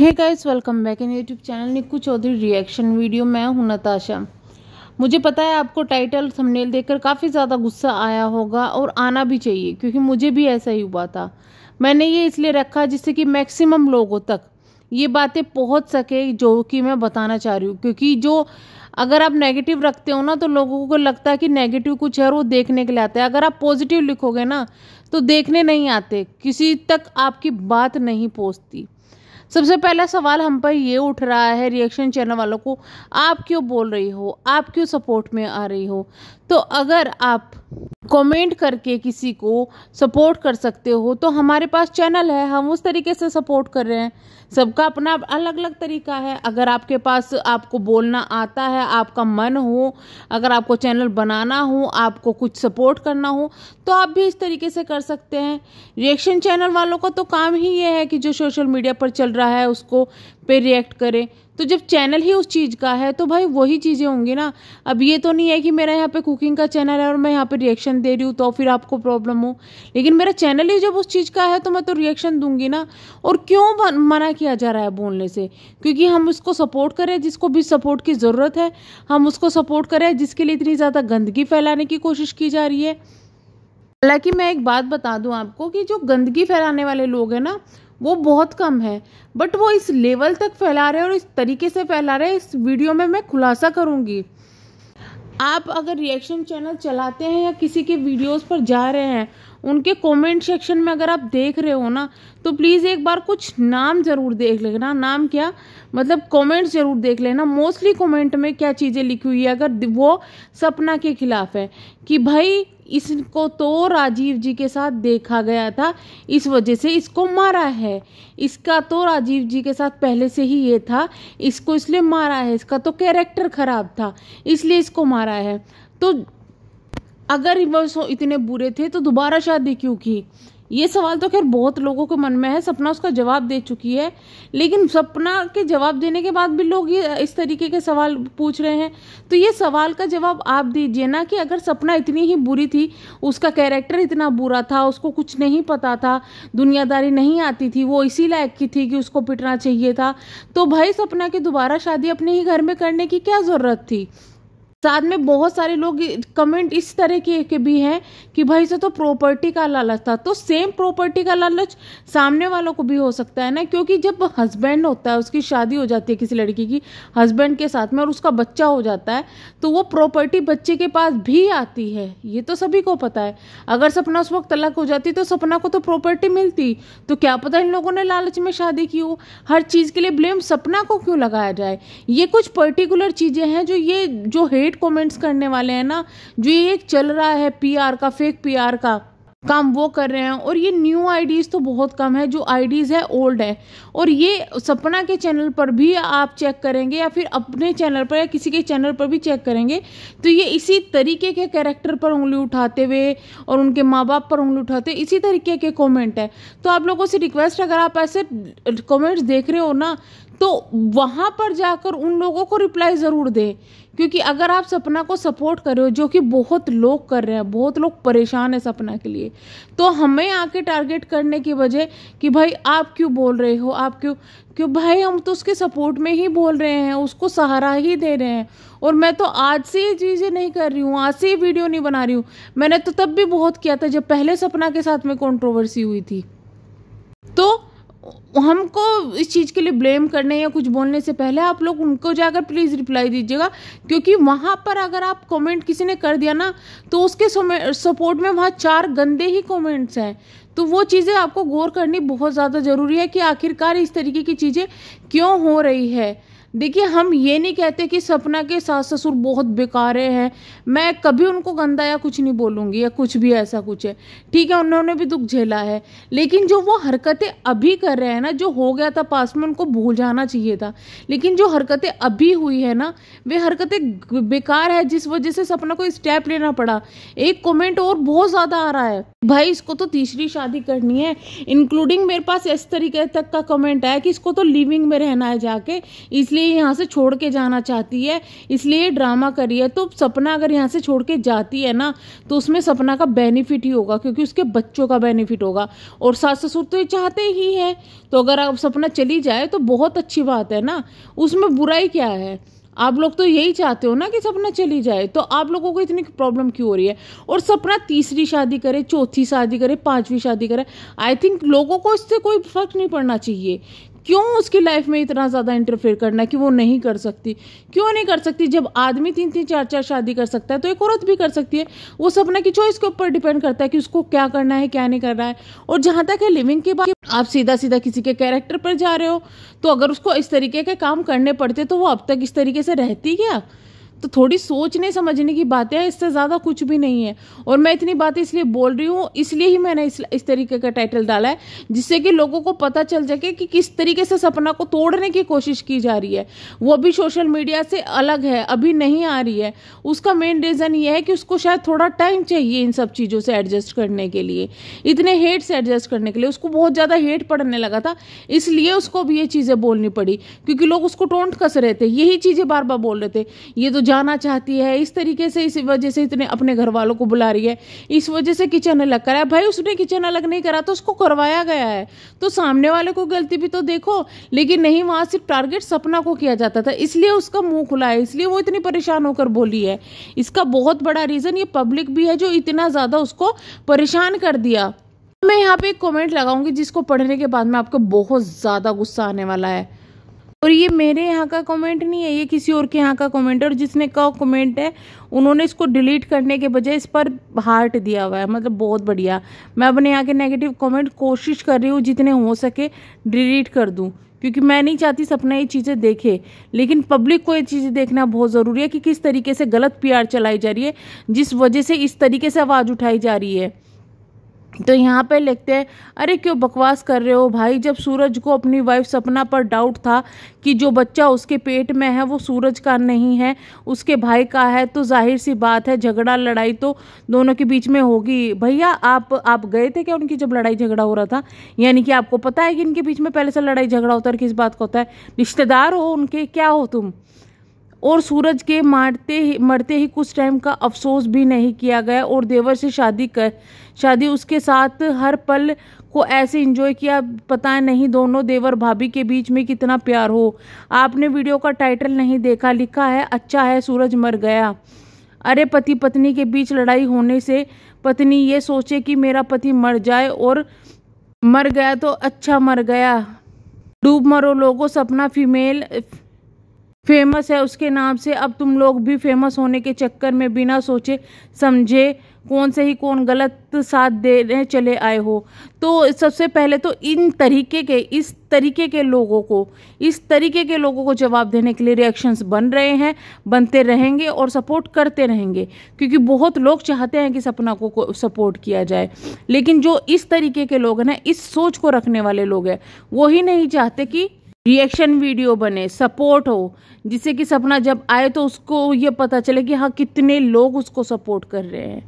Hey guys, welcome back in YouTube channel Nikku Choudhary reaction video. मैं हूं नताशा। मुझे पता है आपको टाइटल थंबनेल देखकर काफ़ी ज़्यादा गुस्सा आया होगा और आना भी चाहिए, क्योंकि मुझे भी ऐसा ही हुआ था। मैंने ये इसलिए रखा जिससे कि मैक्सिमम लोगों तक ये बातें पहुंच सके जो कि मैं बताना चाह रही हूँ। क्योंकि जो अगर आप नेगेटिव रखते हो ना, तो लोगों को लगता है कि नेगेटिव कुछ है और वो देखने के लिए आते हैं। अगर आप पॉजिटिव लिखोगे ना, तो देखने नहीं आते, किसी तक आपकी बात नहीं पहुँचती। सबसे पहला सवाल हम पर ये उठ रहा है रिएक्शन चैनल वालों को, आप क्यों बोल रही हो, आप क्यों सपोर्ट में आ रही हो? तो अगर आप कमेंट करके किसी को सपोर्ट कर सकते हो तो हमारे पास चैनल है, हम उस तरीके से सपोर्ट कर रहे हैं। सबका अपना अलग अलग तरीका है। अगर आपके पास आपको बोलना आता है, आपका मन हो, अगर आपको चैनल बनाना हो, आपको कुछ सपोर्ट करना हो, तो आप भी इस तरीके से कर सकते हैं। रिएक्शन चैनल वालों का तो काम ही ये है कि जो सोशल मीडिया पर चल रहा है उसको पे रिएक्ट करें। तो जब चैनल ही उस चीज़ का है तो भाई वही चीज़ें होंगी ना। अब ये तो नहीं है कि मेरा यहाँ पे कुकिंग का चैनल है और मैं यहाँ पे रिएक्शन दे रही हूँ तो फिर आपको प्रॉब्लम हो, लेकिन मेरा चैनल ही जब उस चीज़ का है तो मैं तो रिएक्शन दूंगी ना। और क्यों मना किया जा रहा है बोलने से? क्योंकि हम उसको सपोर्ट करें जिसको भी सपोर्ट की ज़रूरत है, हम उसको सपोर्ट करें जिसके लिए इतनी ज़्यादा गंदगी फैलाने की कोशिश की जा रही है। हालांकि मैं एक बात बता दूं आपको कि जो गंदगी फैलाने वाले लोग हैं ना, वो बहुत कम है, बट वो इस लेवल तक फैला रहे हैं और इस तरीके से फैला रहे हैं। इस वीडियो में मैं खुलासा करूंगी। आप अगर रिएक्शन चैनल चलाते हैं या किसी के वीडियोस पर जा रहे हैं, उनके कमेंट सेक्शन में अगर आप देख रहे हो ना, तो प्लीज़ एक बार कुछ नाम ज़रूर देख लेना। नाम क्या मतलब, कमेंट ज़रूर देख लेना। मोस्टली कमेंट में क्या चीज़ें लिखी हुई है, अगर वो सपना के खिलाफ है कि भाई इसको तो राजीव जी के साथ देखा गया था, इस वजह से इसको मारा है, इसका तो राजीव जी के साथ पहले से ही ये था, इसको इसलिए मारा है, इसका तो कैरेक्टर खराब था इसलिए इसको मारा है। तो अगर वो इतने बुरे थे तो दोबारा शादी क्यों की? ये सवाल तो खैर बहुत लोगों के मन में है। सपना उसका जवाब दे चुकी है, लेकिन सपना के जवाब देने के बाद भी लोग ये इस तरीके के सवाल पूछ रहे हैं। तो ये सवाल का जवाब आप दीजिए ना कि अगर सपना इतनी ही बुरी थी, उसका कैरेक्टर इतना बुरा था, उसको कुछ नहीं पता था, दुनियादारी नहीं आती थी, वो इसी लायक की थी कि उसको पिटना चाहिए था, तो भाई सपना की दोबारा शादी अपने ही घर में करने की क्या ज़रूरत थी? साथ में बहुत सारे लोग कमेंट इस तरह के भी हैं कि भाई से तो प्रॉपर्टी का लालच था। तो सेम प्रॉपर्टी का लालच सामने वालों को भी हो सकता है ना, क्योंकि जब हस्बैंड होता है, उसकी शादी हो जाती है किसी लड़की की हस्बैंड के साथ में और उसका बच्चा हो जाता है, तो वो प्रॉपर्टी बच्चे के पास भी आती है। ये तो सभी को पता है। अगर सपना उस वक्त तलाक हो जाती तो सपना को तो प्रॉपर्टी मिलती। तो क्या पता इन लोगों ने लालच में शादी की हो। हर चीज़ के लिए ब्लेम सपना को क्यों लगाया जाए? ये कुछ पर्टिकुलर चीज़ें हैं जो हेट कमेंट्स करने वाले हैं ना, जो ये एक चल रहा है पीआर का, फेक पीआर का काम वो कर रहे हैं। और ये न्यू आईडीज तो बहुत कम है, जो आईडीज है ओल्ड है। और ये सपना के चैनल पर भी आप चेक करेंगे या फिर अपने चैनल पर या किसी के चैनल पर भी चेक करेंगे, तो ये इसी तरीके के कैरेक्टर पर उंगली उठाते हुए और उनके माँ बाप पर उंगली उठाते इसी तरीके के कमेंट है। तो आप लोगों से रिक्वेस्ट, अगर आप ऐसे कमेंट्स देख रहे हो ना, तो वहां पर जाकर उन लोगों को रिप्लाई ज़रूर दें। क्योंकि अगर आप सपना को सपोर्ट कर रहे हो, जो कि बहुत लोग कर रहे हैं, बहुत लोग परेशान है सपना के लिए, तो हमें आके टारगेट करने की वजह कि भाई आप क्यों बोल रहे हो, आप क्यों भाई हम तो उसके सपोर्ट में ही बोल रहे हैं, उसको सहारा ही दे रहे हैं। और मैं तो आज से ये चीज़ें नहीं कर रही हूँ, आज से ये वीडियो नहीं बना रही हूँ। मैंने तो तब भी बहुत किया था जब पहले सपना के साथ में कंट्रोवर्सी हुई थी। तो हमको इस चीज़ के लिए ब्लेम करने या कुछ बोलने से पहले आप लोग उनको जाकर प्लीज़ रिप्लाई दीजिएगा। क्योंकि वहाँ पर अगर आप कमेंट किसी ने कर दिया ना, तो उसके सपोर्ट में वहाँ 4 गंदे ही कमेंट्स हैं। तो वो चीज़ें आपको गौर करनी बहुत ज़्यादा ज़रूरी है कि आखिरकार इस तरीके की चीज़ें क्यों हो रही है। देखिए, हम ये नहीं कहते कि सपना के सास ससुर बहुत बेकारे हैं, मैं कभी उनको गंदा या कुछ नहीं बोलूँगी या कुछ भी ऐसा कुछ है, ठीक है, उन्होंने भी दुख झेला है। लेकिन जो वो हरकतें अभी कर रहे हैं ना, जो हो गया था पास में उनको भूल जाना चाहिए था। लेकिन जो हरकतें अभी हुई है ना, वे हरकतें बेकार है, जिस वजह से सपना को स्टेप लेना पड़ा। एक कमेंट और बहुत ज़्यादा आ रहा है, भाई इसको तो तीसरी शादी करनी है, इंक्लूडिंग मेरे पास इस तरीके तक का कमेंट है कि इसको तो लिविंग में रहना है जाके, इसलिए इसलिए यहाँ से छोड़ के जाना चाहती है, इसलिए ड्रामा करी है। तो सपना अगर यहाँ से छोड़ के जाती है ना, तो उसमें सपना का बेनिफिट ही होगा, क्योंकि उसके बच्चों का बेनिफिट होगा, और सास ससुर तो ये चाहते ही है। तो अगर आप सपना चली जाए तो बहुत अच्छी बात है ना, उसमें बुराई क्या है। आप लोग तो यही चाहते हो ना कि सपना चली जाए, तो आप लोगों को इतनी प्रॉब्लम क्यों हो रही है। और सपना तीसरी शादी करे, चौथी शादी करे, पांचवी शादी करे, आई थिंक लोगों को इससे कोई फर्क नहीं पड़ना चाहिए। क्यों उसकी लाइफ में इतना ज़्यादा इंटरफेयर करना कि वो नहीं कर सकती। क्यों नहीं कर सकती? जब आदमी 3-3 4-4 शादी कर सकता है तो एक औरत भी कर सकती है। वो सपना की चॉइस के ऊपर डिपेंड करता है कि उसको क्या करना है, क्या नहीं करना है। और जहाँ तक है लिविंग के बाद, आप सीधा सीधा किसी के कैरेक्टर पर जा रहे हो, तो अगर उसको इस तरीके के काम करने पड़ते तो वो अब तक इस तरीके से रहती क्या। तो थोड़ी सोचने समझने की बातें हैं, इससे ज़्यादा कुछ भी नहीं है। और मैं इतनी बातें इसलिए बोल रही हूँ, इसलिए ही मैंने इस तरीके का टाइटल डाला है, जिससे कि लोगों को पता चल सके कि किस तरीके से सपना को तोड़ने की कोशिश की जा रही है। वो भी सोशल मीडिया से अलग है, अभी नहीं आ रही है। उसका मेन रीज़न ये है कि उसको शायद थोड़ा टाइम चाहिए इन सब चीज़ों से एडजस्ट करने के लिए, इतने हेट से एडजस्ट करने के लिए। उसको बहुत ज़्यादा हेट पड़ने लगा था, इसलिए उसको भी ये चीज़ें बोलनी पड़ी, क्योंकि लोग उसको टोंट कस रहे थे, यही चीज़ें बार बार बोल रहे थे। ये तो जाना चाहती है इस तरीके से, इस वजह से इतने अपने घर वालों को बुला रही है, इस वजह से किचन अलग करा है। भाई उसने किचन अलग नहीं करा, तो उसको करवाया गया है, तो सामने वाले को गलती भी तो देखो। लेकिन नहीं, वहां सिर्फ टारगेट सपना को किया जाता था, इसलिए उसका मुंह खुला है, इसलिए वो इतनी परेशान होकर बोली है। इसका बहुत बड़ा रीजन ये पब्लिक भी है, जो इतना ज्यादा उसको परेशान कर दिया। मैं यहाँ पे एक कमेंट लगाऊंगी जिसको पढ़ने के बाद में आपको बहुत ज्यादा गुस्सा आने वाला है। और ये मेरे यहाँ का कमेंट नहीं है, ये किसी और के यहाँ का कमेंट है। और जिसने का कमेंट है उन्होंने इसको डिलीट करने के बजाय इस पर हार्ट दिया हुआ है, मतलब बहुत बढ़िया। मैं अपने यहाँ के नेगेटिव कमेंट कोशिश कर रही हूँ जितने हो सके डिलीट कर दूँ, क्योंकि मैं नहीं चाहती सपना ये चीज़ें देखे। लेकिन पब्लिक को ये चीज़ें देखना बहुत ज़रूरी है कि किस तरीके से गलत PR चलाई जा रही है, जिस वजह से इस तरीके से आवाज़ उठाई जा रही है। तो यहाँ पे लिखते हैं, अरे क्यों बकवास कर रहे हो भाई। जब सूरज को अपनी वाइफ सपना पर डाउट था कि जो बच्चा उसके पेट में है वो सूरज का नहीं है, उसके भाई का है, तो जाहिर सी बात है झगड़ा लड़ाई तो दोनों के बीच में होगी। भैया आप गए थे क्या उनकी जब लड़ाई झगड़ा हो रहा था? यानी कि आपको पता है कि इनके बीच में पहले से लड़ाई झगड़ा होता है, किस बात का होता है? रिश्तेदार हो उनके, क्या हो तुम? और सूरज के मरते ही कुछ टाइम का अफसोस भी नहीं किया गया, और देवर से शादी उसके साथ हर पल को ऐसे एंजॉय किया, पता नहीं दोनों देवर भाभी के बीच में कितना प्यार हो। आपने वीडियो का टाइटल नहीं देखा, लिखा है अच्छा है सूरज मर गया। अरे पति पत्नी के बीच लड़ाई होने से पत्नी ये सोचे कि मेरा पति मर जाए, और मर गया तो अच्छा मर गया। डूब मरो लोगों, सपना फेमस है उसके नाम से, अब तुम लोग भी फेमस होने के चक्कर में बिना सोचे समझे कौन सही कौन गलत साथ देने चले आए हो। तो सबसे पहले तो इस तरीके के लोगों को जवाब देने के लिए रिएक्शंस बन रहे हैं, बनते रहेंगे और सपोर्ट करते रहेंगे, क्योंकि बहुत लोग चाहते हैं कि सपना को सपोर्ट किया जाए। लेकिन जो इस तरीके के लोग हैं ना, इस सोच को रखने वाले लोग हैं, वो ही नहीं चाहते कि रिएक्शन वीडियो बने, सपोर्ट हो, जिससे कि सपना जब आए तो उसको ये पता चले कि हाँ कितने लोग उसको सपोर्ट कर रहे हैं।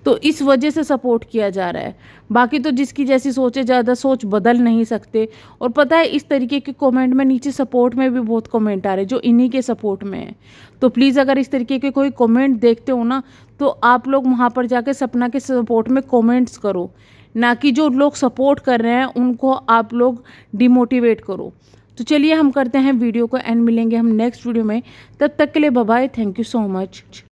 तो इस वजह से सपोर्ट किया जा रहा है। बाकी तो जिसकी जैसी सोचे, ज़्यादा सोच बदल नहीं सकते। और पता है इस तरीके के कमेंट में नीचे सपोर्ट में भी बहुत कमेंट आ रहे हैं जो इन्हीं के सपोर्ट में है। तो प्लीज़ अगर इस तरीके के कोई कमेंट देखते हो ना, तो आप लोग वहाँ पर जाके सपना के सपोर्ट में कमेंट्स करो, ना कि जो लोग सपोर्ट कर रहे हैं उनको आप लोग डिमोटिवेट करो। तो चलिए हम करते हैं वीडियो को एंड, मिलेंगे हम नेक्स्ट वीडियो में। तब तक के लिए bye bye, thank you so much.